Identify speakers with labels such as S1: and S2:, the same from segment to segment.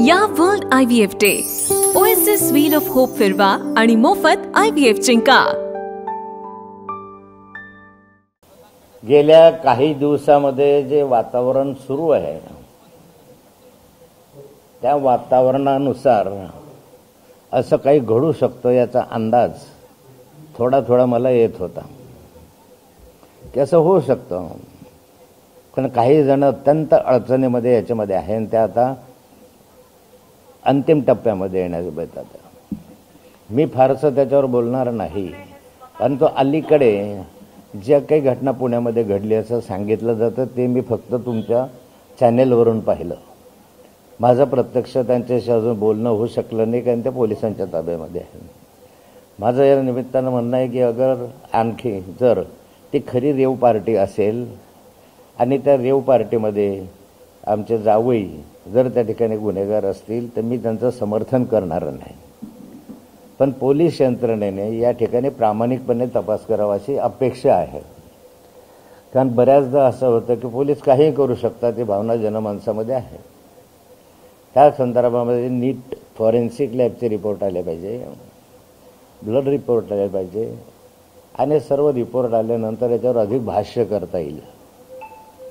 S1: या world IVF day OSS wheel of hope फिरवा आणि मोफत IVF जिंका।
S2: गेल्या काही दिवसामध्ये जे वातावरण सुरू आहे त्या वातावरणानुसार असं काही घडू शकतं याचा अंदाज थोडा थोडा मला येत होता की असं होऊ शकतं। पण काही जण अत्यंत अडचणीमध्ये याच्यामध्ये आहे आणि त्या आता अंतिम टप्प्यामध्ये येण्यास बेतात। मी फारसं त्याच्यावर बोलणार नाही, परंतु अलीकडे ज्या काही घटना पुण्यामध्ये घडली असं सांगितलं जातं ते मी फक्त तुमच्या चॅनेलवरून पाहिलं। माझं प्रत्यक्ष त्यांच्याशी अजून बोलणं होऊ शकलं नाही, कारण ते पोलिसांच्या ताब्यामध्ये आहे। माझं या निमित्तानं म्हणणं आहे की अगर आणखी जर ती खरी रेव पार्टी असेल आणि त्या रेव पार्टीमध्ये आमचे जावई जर त्या ठिकाणी गुन्हेगार असतील तर मी त्यांचं समर्थन करणार नाही, पण पोलीस यंत्रणेने या ठिकाणी प्रामाणिकपणे तपास करावा अशी अपेक्षा आहे। कारण बऱ्याचदा असं होतं की पोलीस काहीही करू शकतात, ही भावना जनमानसामध्ये आहे। त्या संदर्भामध्ये नीट फॉरेन्सिक लॅबचे रिपोर्ट आले पाहिजे, ब्लड रिपोर्ट आले पाहिजे आणि सर्व रिपोर्ट आल्यानंतर याच्यावर अधिक भाष्य करता येईल।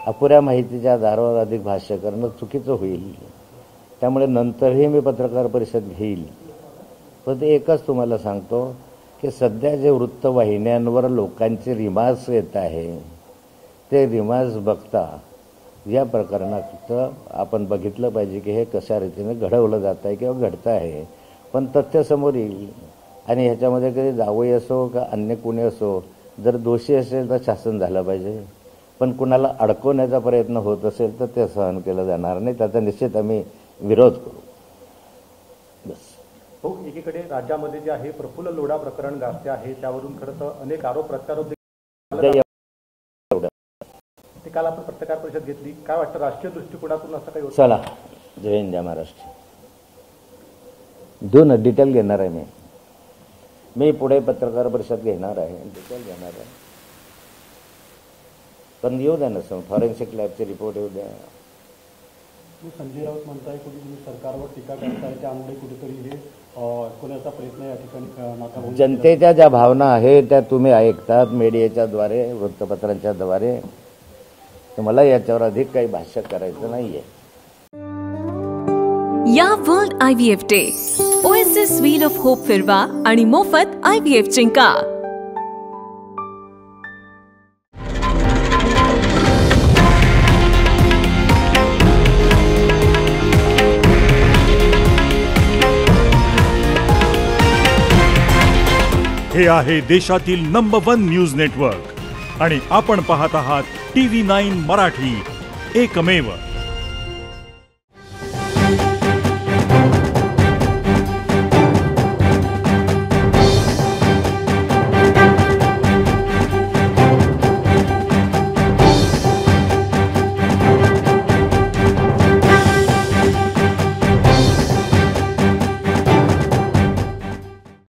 S2: अपुऱ्या माहितीच्या आधारावर अधिक भाष्य करणं चुकीचं होईल, त्यामुळे नंतरही मी पत्रकार परिषद घेईल। पण ते एकच तुम्हाला सांगतो की सध्या जे वृत्तवाहिन्यांवर लोकांचे रिमार्क्स येत आहे ते रिमार्क्स बघता या प्रकरणाचं आपण बघितलं पाहिजे की हे कशा रीतीने घडवलं जात आहे किंवा घडतं आहे, पण तथ्य समोर येईल आणि ह्याच्यामध्ये कधी जावई असो का अन्य कोणी असो जर दोषी असेल तर शासन झालं पाहिजे, पण कुणाला अडकवण्याचा प्रयत्न होत असेल तर ते सहन केलं जाणार नाही, त्याचा निश्चित आम्ही विरोध करू। बस
S3: हो, एकीकडे राज्यामध्ये जे आहे प्रफुल्ल लोढा प्रकरण गाजते आहे, त्यावरून खरं तर अनेक आरोप प्रत्यारोप ते काल आपण पत्रकार परिषद घेतली। काय वाटतं राष्ट्रीय दृष्टिकोनातून असं काही होतं?
S2: चला, जय हिंद जय महाराष्ट्र। दोन डिटेल घेणार आहे मी पुढे पत्रकार परिषद घेणार आहे, डिटेल घेणार आहे, पण येऊ द्या ना फॉरेन्सिक लॅबचे रिपोर्ट येऊ द्या।
S3: संजय राऊत म्हणताय कुठे तुम्ही सरकारवर टीका करताय, त्यामुळे कुठेतरी हे कोणाचा प्रयत्न या ठिकाणी
S2: जनतेच्या ज्या भावना आहेत त्या तुम्ही ऐकतात मीडियाच्या द्वारे, वृत्तपत्रांच्या द्वारे, तर मला याच्यावर अधिक काही भाष्य करायचं नाहीये।
S1: या world IVF day OSS wheel of hope फिरवा आणि मोफत IVF जिंका।
S4: हे आहे देशातील नंबर 1 न्यूज नेटवर्क आणि आपण पाहत आहात TV9 मराठी, एकमेव।